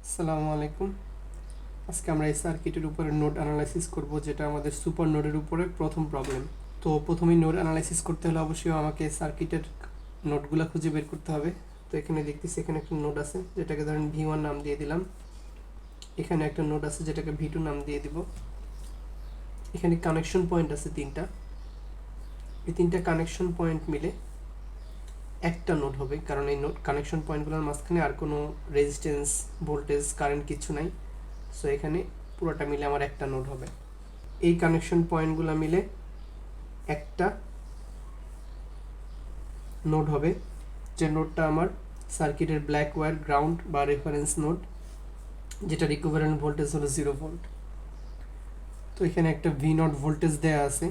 আসসালামু আলাইকুম। আজকে আমরা এই সার্কিটের উপরে নোড অ্যানালাইসিস করব, যেটা আমাদের সুপার নোডের উপরে প্রথম প্রবলেম। তো প্রথমেই নোড অ্যানালাইসিস করতে হলে অবশ্যই আমাকে সার্কিটের নোডগুলো খুঁজে বের করতে হবে। তো এখানে দেখতেছি এখানে একটা নোড আছে যেটাকে ধরেন V1 নাম দিয়ে দিলাম। এখানে একটা নোড আছে যেটাকে V2 নাম দিয়ে দিব। এখানে কানেকশন পয়েন্ট আছে তিনটা। এই তিনটা কানেকশন পয়েন্ট মিলে একটা নোড হবে, কারণ এই নোড কানেকশন পয়েন্টগুলোর মাঝখানে আর কোনো রেজিস্ট্যান্স, ভোল্টেজ, কারেন্ট কিছু নাই। সো এখানে পুরোটা মিলে আমার একটা নোড হবে। এই কানেকশন পয়েন্টগুলো মিলে একটা নোড হবে, যে নোডটা আমার সার্কিটের ব্ল্যাক ওয়্যার গ্রাউন্ড বা রেফারেন্স নোড, যেটার ইকুইভ্যালেন্ট ভোল্টেজ হলো 0 ভোল্ট। তো এখানে একটা V0 ভোল্টেজ দেওয়া আছে,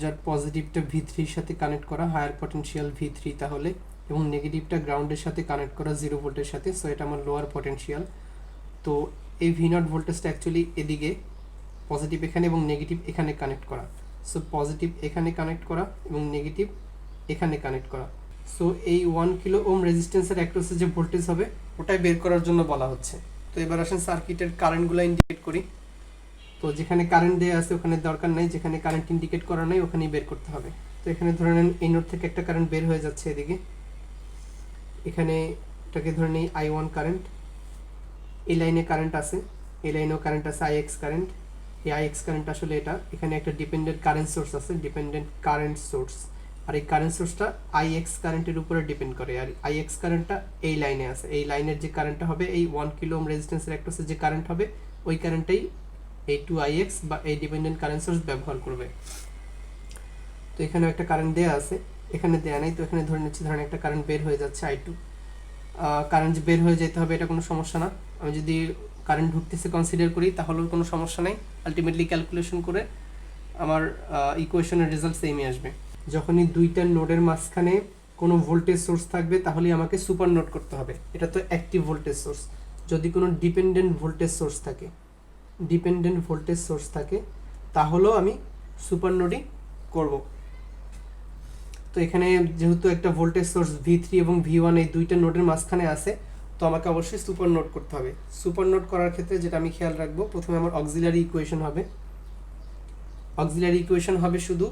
যার পজিটিভটা V3 এর সাথে কানেক্ট করা, হায়ার পটেনশিয়াল V3 তাহলে, এবং নেগেটিভটা গ্রাউন্ডের সাথে কানেক্ট করা 0 ভোল্টের সাথে। সো এটা আমার লোয়ার পটেনশিয়াল। তো এই V0 ভোল্টেজটা অ্যাকচুয়ালি এদিকে, পজিটিভ এখানে এবং নেগেটিভ এখানে কানেক্ট করা। সো পজিটিভ এখানে কানেক্ট করা এবং নেগেটিভ এখানে কানেক্ট করা। সো এই 1 কিলো ওম রেজিস্ট্যান্সের অ্যাক্রসে যে ভোল্টেজ হবে ওটাই বের করার জন্য বলা হচ্ছে। তো এবার আসেন সার্কিটের কারেন্টগুলো ইন্ডিকেট করি। তো যেখানে কারেন্ট দেওয়া আছে ওখানে দরকার নাই, যেখানে কারেন্ট ইন্ডিকেট করা নাই ওখানেই বের করতে হবে। তো এখানে ধরে নেন এই নোড থেকে একটা কারেন্ট বের হয়ে যাচ্ছে এদিকে, এখানে এটাকে ধরে নেই I1 কারেন্ট। এই লাইনে কারেন্ট আছে, এই লাইনেও কারেন্ট আছে, IX কারেন্ট। এই IX কারেন্ট আসলে এটা, এখানে একটা ডিপেন্ডেন্ট কারেন্ট সোর্স আছে, ডিপেন্ডেন্ট কারেন্ট সোর্স। আর এই কারেন্ট সোর্সটা IX কারেন্টের উপরে ডিপেন্ড করে। আর IX কারেন্টটা এই লাইনে আছে, এই লাইনের যে কারেন্টটা হবে, এই 1 কিলো ওম রেজিস্ট্যান্সের অ্যাক্রসে যে কারেন্ট হবে, ওই কারেন্টটাই এই 2IX বা এই ডিপেন্ডেন্ট কারেন্ট সোর্স ব্যবহার করবে। তো এখানেও একটা কারেন্ট দেওয়া আছে, এখানে দেওয়া নেই। তো এখানে ধরে নিচ্ছি ধরেন একটা কারেন্ট বের হয়ে যাচ্ছে I2। কারেন্ট বের হয়ে যেতে হবে, এটা কোনো সমস্যা না। আমি যদি কারেন্ট ঢুকতেছে কনসিডার করি তাহলেও কোনো সমস্যা নেই। আলটিমেটলি ক্যালকুলেশন করে আমার ইকুয়েশনের রেজাল্ট সেমই আসবে। যখনই দুইটা নোডের মাঝখানে কোনো ভোল্টেজ সোর্স থাকবে তাহলেই আমাকে সুপার নোড করতে হবে। এটা তো অ্যাক্টিভ ভোল্টেজ সোর্স। যদি কোনো ডিপেন্ডেন্ট ভোল্টেজ সোর্স থাকে, তাহলেও আমি সুপার নোডই করব। তো এখানে যেহেতু একটা ভোল্টেজ সোর্স V3 এবং V1 এই দুইটা নোডের মাঝখানে আছে, তো আমাকে অবশ্যই সুপার নোড করতে হবে। সুপার নোড করার ক্ষেত্রে যেটা আমি খেয়াল রাখবো, প্রথমে আমার অক্সিলারি ইকুয়েশন হবে শুধু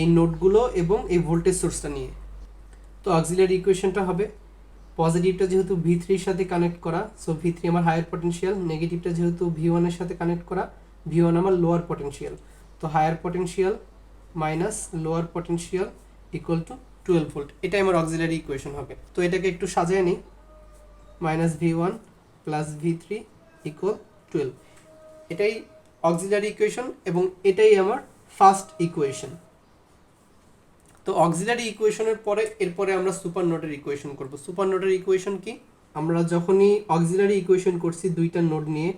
এই নোডগুলো এবং এই ভোল্টেজ সোর্সটা নিয়ে। তো অক্সিলারি ইকুয়েশনটা হবে, পজিটিভটা যেহেতু V3 এর সাথে কানেক্ট করা, সো V3 আমার হায়ার পটেনশিয়াল, নেগেটিভটা যেহেতু V1 এর সাথে কানেক্ট করা, V1 আমার লোয়ার পটেনশিয়াল। তো higher potential minus lower potential equal to 12 volt, এটাই আমার অক্সিলারি ইকুয়েশন হবে। তো এটাকে একটু সাজিয়ে নিই, minus V1 plus V3 equal 12, এটাই অক্সিলারি ইকুয়েশন এবং এটাই আমার ফার্স্ট ইকুয়েশন। তো অক্সিলারি ইকুয়েশনের পরে এরপরে আমরা সুপার নোডের ইকুয়েশন করব। সুপার নোডের ইকুয়েশন কি? আমরা যখনই অক্সিলারি ইকুয়েশন করছি দুইটা নোড নিয়ে,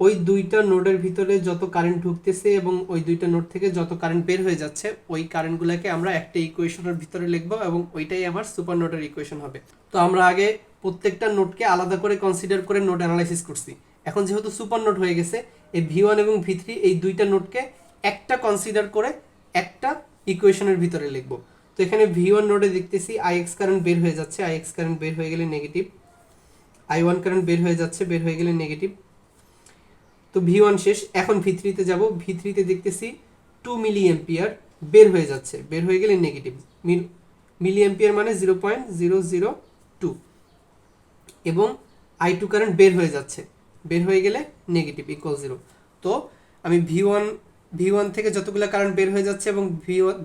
ওই দুইটা নোডের ভিতরে যত কারেন্ট ঢুকতেছে এবং ওই দুইটা নোড থেকে যত কারেন্ট বের হয়ে যাচ্ছে, ওই কারেন্টগুলোকে আমরা একটা ইকুয়েশনের ভিতরে লিখবো এবং ওইটাই আমার সুপার নোডের ইকুয়েশন হবে। তো আমরা আগে প্রত্যেকটা নোডকে আলাদা করে কনসিডার করে নোড অ্যানালাইসিস করছি। এখন যেহেতু সুপার নোড হয়ে গেছে, এই V1 এবং V3 এই দুইটা নোডকে একটা কনসিডার করে একটা ইকুয়েশনের ভিতরে লিখবো। তো এখানে V1 নোডে দেখতেছি IX কারেন্ট বের হয়ে যাচ্ছে, IX কারেন্ট বের হয়ে গেলে নেগেটিভ, I1 কারেন্ট বের হয়ে যাচ্ছে, বের হয়ে গেলে নেগেটিভ। তো V1 শেষ, এখন V3 তে যাব। V3 তে দেখতেছি 2 মিলি এম্পিয়ার বের হয়ে যাচ্ছে, বের হয়ে গেলে নেগেটিভ। মিলি এম্পিয়ার মানে 0.002, এবং I2 কারেন্ট বের হয়ে যাচ্ছে, বের হয়ে গেলে নেগেটিভ ইকুয়াল 0। তো আমি V1 থেকে যতগুলো কারেন্ট বের হয়ে যাচ্ছে এবং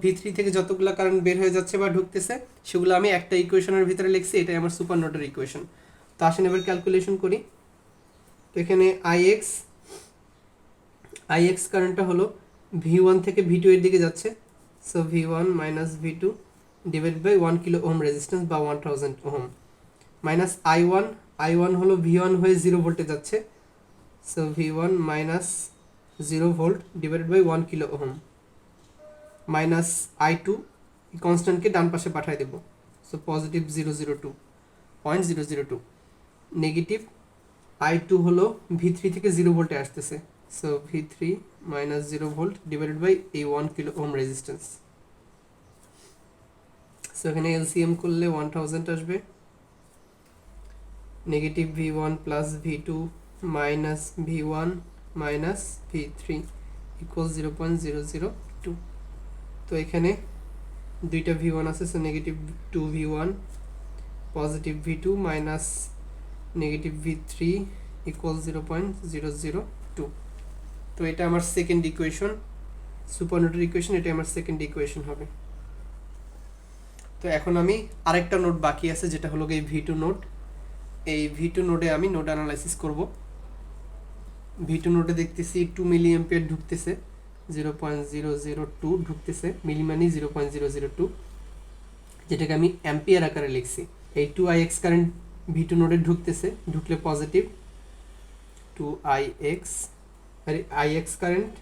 V3 থেকে যতগুলো কারেন্ট বের হয়ে যাচ্ছে বা ঢুকতেছে, সেগুলো আমি একটা ইকুয়েশনের ভিতরে লিখছি, এটাই আমার সুপার নোডের ইকুয়েশন। তো আসেন এবার ক্যালকুলেশন করি। তো এখানে IX কারেন্টটা হলো V1 থেকে V2 এর দিকে যাচ্ছে, so V1 minus V2 divide by 1 kilo ohm resistance বা 1000 ওহম, মাইনাস I1 হলো V1 হয়ে 0 ভোল্টে যাচ্ছে, so V1 minus 0 volt divided by 1 kilo ohm, minus I2 কনস্ট্যান্টকে ডান পাশে পাঠিয়ে দেব, সো পজিটিভ 002.002, নেগেটিভ I2 হলো V3 থেকে 0 ভোল্টে আসতেছে, so V3 minus 0 volt divided by এই 1 কিলো ওম রেজিস্ট্যান্স। সো এখানে এলসিএম করলে 1000 আসবে, negative V one plus V two minus V one minus V three equal 0.002। তো এখানে দুইটা ভি ওয়ান আছে, so negative two V one positive V two minus negative V three equal 0.002। তো এটা আমার সেকেন্ড ইকুয়েশন, সুপারনোটের ইকুয়েশন, এটা আমার second equation হবে। তো এখন আমি আরেকটা নোট বাকি আছে, যেটা হলো এই ভি টু নোট। এই ভি টু নোডে আমি নোড অ্যানালাইসিস করব। ভি টু নোডে দেখতেছি 2 মিলি অ্যাম্পিয়ার ঢুকতেছে, 0.002 ঢুকতেছে, মিলি মানে 0.002, যেটাকে আমি অ্যাম্পিয়ার আকারে লিখছি। এই 2ix কারেন্ট ভি টু নোডে ঢুকতেছে, ঢুকলে পজিটিভ 2ix, আর ix কারেন্ট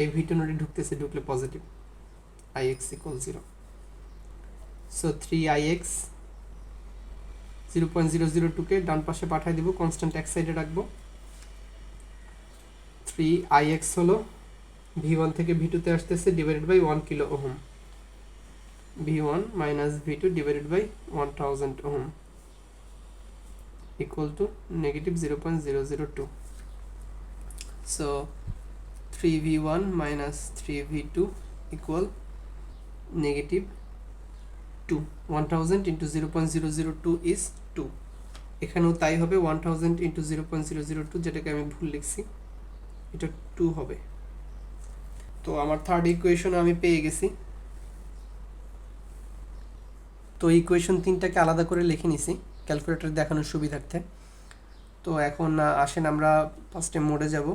এই ভি টু নোডে ঢুকতেছে, ঢুকলে positive, ix equal 0। So 3ix 0.002 ডান পাশে পাঠিয়ে দিব, কনস্ট্যান্ট এক সাইডে রাখবো। 3ix হলো v1 থেকে v2 তে আসতেছে divided by 1 kilo ohm, v1 minus v2 divided by 1000 ohm equal to negative 0.002। So 3v1 minus 3v2 equal negative 2, 1000 into 0.002 is 2। এখানেও তাই হবে, 1000 ইন্টু 0.002, যেটাকে আমি ভুল লিখছি, এটা 2 হবে। তো আমার থার্ড ইকুয়েশন আমি পেয়ে গেছি। তো ইকুয়েশন তিনটাকে আলাদা করে লিখে নিছি ক্যালকুলেটর দেখানোর সুবিধার্থে। তো এখন আসেন আমরা ফার্স্টে মোডে যাব,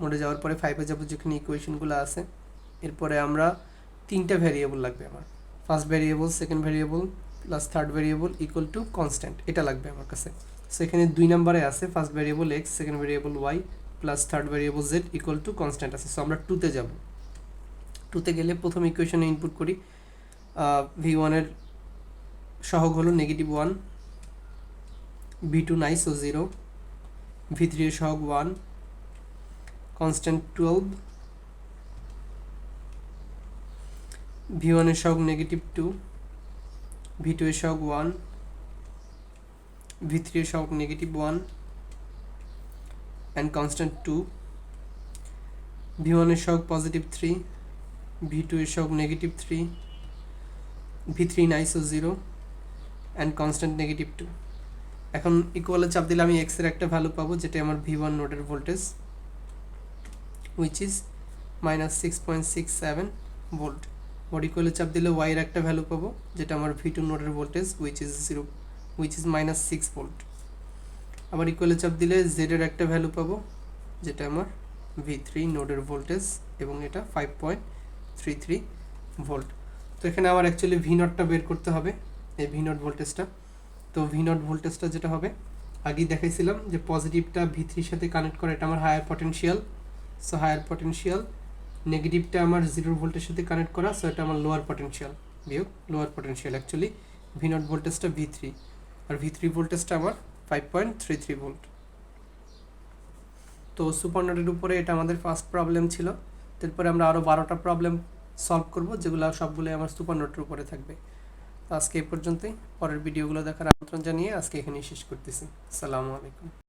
মোডে যাওয়ার পরে 5-এ যাব যেখানে ইকুয়েশনগুলো আছে। এরপরে আমরা তিনটা ভ্যারিয়েবল লাগবে আমার, first variable, second variable plus third variable equal to constant, এটা লাগবে আমার কাছে। সো এখানে 2 নম্বরে আছে first variable X, second variable Y plus third variable Z equal to constant আছে। সো আমরা 2তে যাব। 2তে গেলে প্রথম ইকুয়েশনে ইনপুট করি, ভি ওয়ানের সহগ হলো নেগেটিভ 1, ভি2 নাই সো 0, ভি3 এর সহগ 1, কনস্ট্যান্ট 12, ভি1 এর সহগ নেগেটিভ 2, ভি2 এর সহগ 1, ভি3 এর সহগ নেগেটিভ 1 অ্যান্ড কনস্ট্যান্ট 2, ভি1 এর সহগ পজিটিভ 3, ভি2 এর সহগ নেগেটিভ 3, ভি3 নাই সো 0 অ্যান্ড কনস্ট্যান্ট নেগেটিভ 2। এখন ইকুয়ালে চাপ দিলে আমি এক্স এর একটা ভ্যালু পাবো, যেটা আমার ভি1 নোডের ভোল্টেজ, হুইচ ইজ -6.67 ভোল্ট। ওর ইকুয়ালে চাপ দিলে ওয়াই এর একটা ভ্যালু পাবো, যেটা আমার ভি2 নোডের ভোল্টেজ, হুইচ ইজ -6 ভোল্ট। আবার ইকুয়ালে চাপ দিলে জেড এর একটা ভ্যালু পাবো, যেটা আমার ভি3 নোডের ভোল্টেজ, এবং এটা 5.33 ভোল্ট। তো এখানে আমার অ্যাকচুয়ালি ভি নটটা বের করতে হবে, এই ভি নট ভোল্টেজটা। তো ভি নট ভোল্টেজটা যেটা হবে, আগেই দেখাইছিলাম যে পজিটিভটা ভি3 সাথে কানেক্ট করে, এটা আমার higher potential, so higher potential, নেগেটিভটা আমার 0 ভোল্টের সাথে কানেক্ট করা, সো এটা আমার লোয়ার পটেনশিয়াল, বিয়োগ lower potential. Actually V naught ভোল্টেজটা ভি3, আর ভি3 ভোল্টেজটা আমার 5.33 ভোল্ট। তো সুপার নোটের উপরে এটা আমাদের ফার্স্ট প্রবলেম ছিল। তারপরে আমরা আরও 12টা প্রবলেম সলভ করব, যেগুলো সবগুলোই আমার সুপার নোটের উপরে থাকবে। তো আজকে এই পর্যন্তই, পরের ভিডিওগুলো দেখার আমন্ত্রণ জানিয়ে আজকে এখানেই শেষ করতেছি। আসসালামু আলাইকুম।